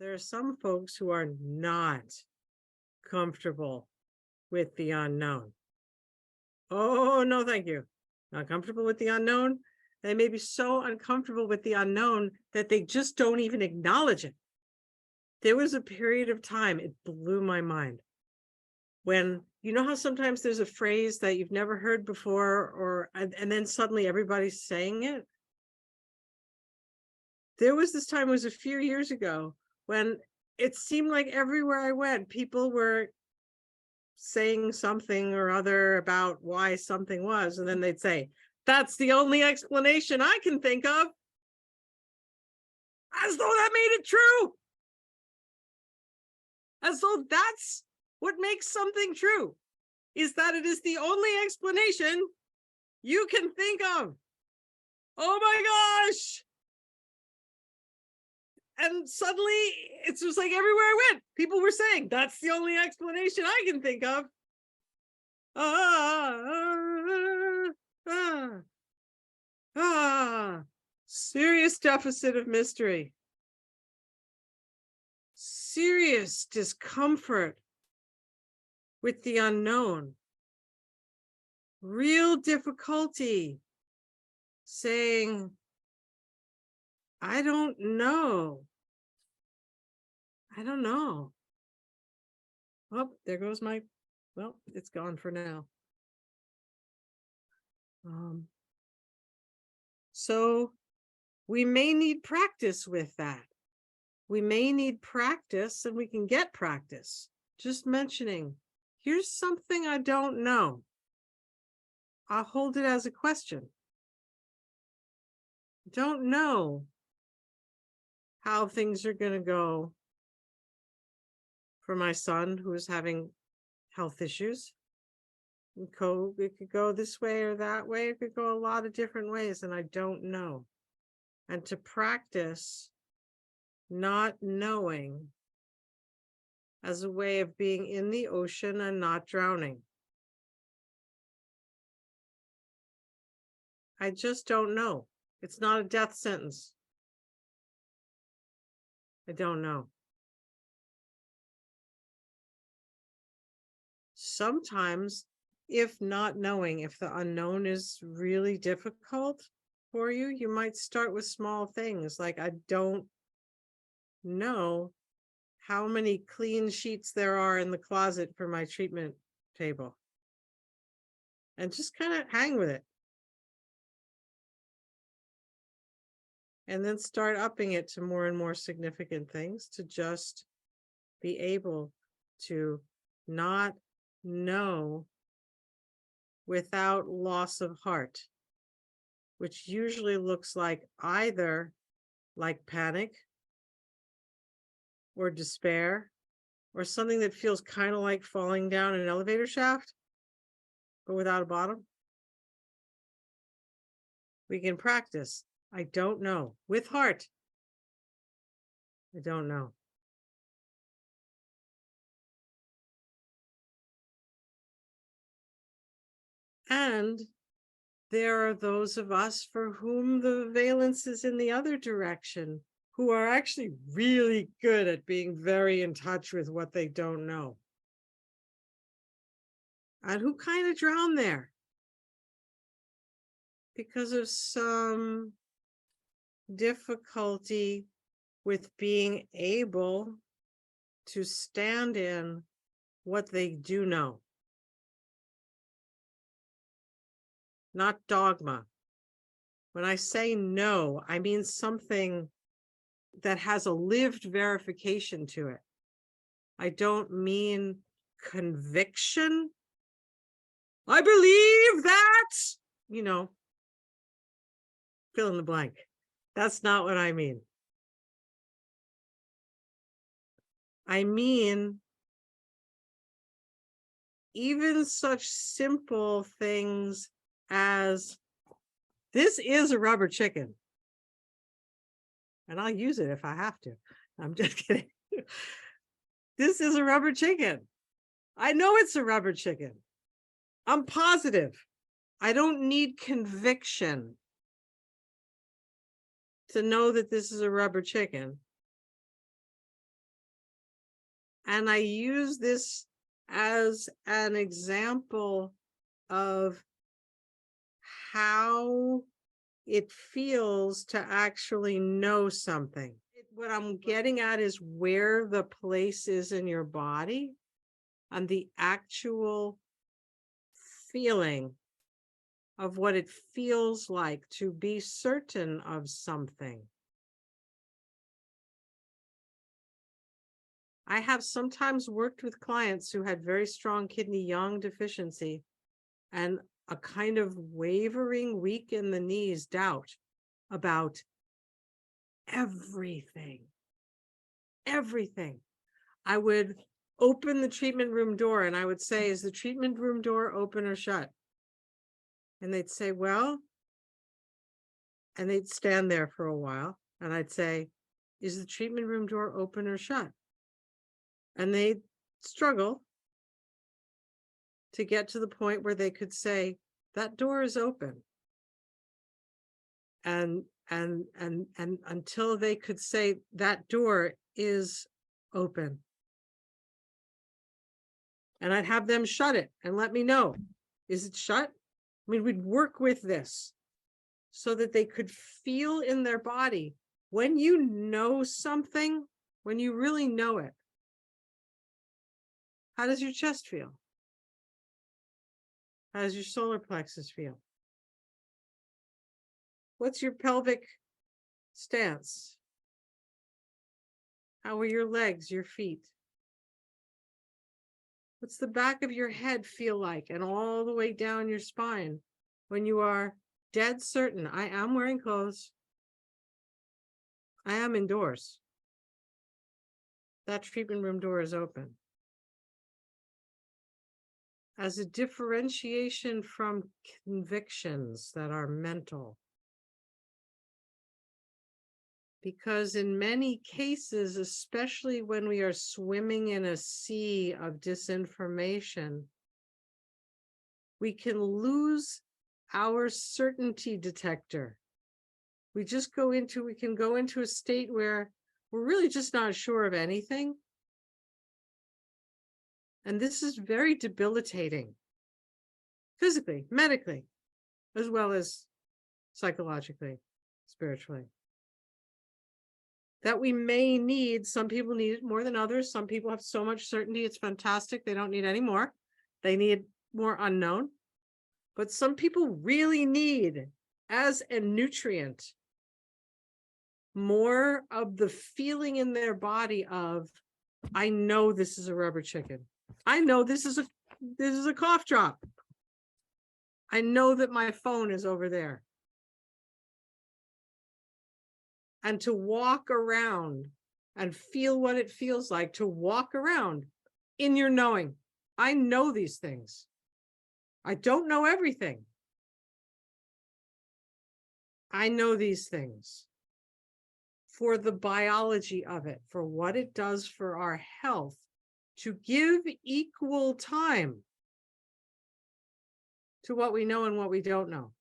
there are some folks who are not comfortable with the unknown. Oh, no, thank you. Not comfortable with the unknown. They may be so uncomfortable with the unknown that they just don't even acknowledge it. There was a period of time, it blew my mind, when you know how sometimes there's a phrase that you've never heard before, and then suddenly everybody's saying it. There was this time, it was a few years ago, when it seemed like everywhere I went, people were saying something or other about why something was, and then they'd say, "That's the only explanation I can think of," as though that made it true, as though that's what makes something true, is that it is the only explanation you can think of. Oh my gosh. And suddenly it's just like everywhere I went, people were saying, "That's the only explanation I can think of." Serious deficit of mystery. Serious discomfort with the unknown. Real difficulty saying, "I don't know. I don't know." Oh, there goes my, well, it's gone for now. So we may need practice with that. We may need practice, and we can get practice. Just mentioning, here's something I don't know. I'll hold it as a question. Don't know how things are going to go for my son who is having health issues. It could go this way or that way. It could go a lot of different ways, and I don't know. And to practice not knowing as a way of being in the ocean and not drowning. I just don't know. It's not a death sentence. I don't know. Sometimes, if not knowing, if the unknown is really difficult for you, you might start with small things like, I don't know how many clean sheets there are in the closet for my treatment table. And just kind of hang with it. And then start upping it to more and more significant things, to just be able to not know without loss of heart, which usually looks like either like panic or despair, or something that feels kind of like falling down an elevator shaft, but without a bottom. We can practice, I don't know, with heart. I don't know. And there are those of us for whom the valence is in the other direction, who are actually really good at being very in touch with what they don't know, and who kind of drown there because of some difficulty with being able to stand in what they do know. Not dogma. When I say no, I mean something that has a lived verification to it. I don't mean conviction. I believe that, fill in the blank. That's not what I mean. I mean, even such simple things as, this is a rubber chicken, and I'll use it if I have to. I'm just kidding. This is a rubber chicken. I know it's a rubber chicken. I'm positive. I don't need conviction to know that this is a rubber chicken. And I use this as an example of how it feels to actually know something. What I'm getting at is where the place is in your body and the actual feeling of what it feels like to be certain of something. I have sometimes worked with clients who had very strong kidney yang deficiency and a kind of wavering, weak in the knees doubt about everything. Everything. I would open the treatment room door and I would say, is the treatment room door open or shut? And they'd say, well, and they'd stand there for a while. And I'd say, is the treatment room door open or shut? And they'd struggle to get to the point where they could say, that door is open. And until they could say that door is open. And I'd have them shut it and let me know, is it shut? I mean, we'd work with this so that they could feel in their body. When you know something, when you really know it, how does your chest feel? How does your solar plexus feel? What's your pelvic stance? How are your legs, your feet? What's the back of your head feel like and all the way down your spine when you are dead certain, I am wearing clothes, I am indoors, that treatment room door is open? As a differentiation from convictions that are mental. Because in many cases, especially when we are swimming in a sea of disinformation, we can lose our certainty detector. We can go into a state where we're really just not sure of anything. And this is very debilitating, physically, medically, as well as psychologically, spiritually. That we may need, some people need it more than others. Some people have so much certainty, it's fantastic. They don't need any more. They need more unknown. But some people really need, as a nutrient, more of the feeling in their body of, I know this is a rubber chicken. I know this is a cough drop. I know that my phone is over there. And to walk around and feel what it feels like to walk around in your knowing. I know these things. I don't know everything. I know these things for the biology of it, for what it does for our health, to give equal time to what we know and what we don't know.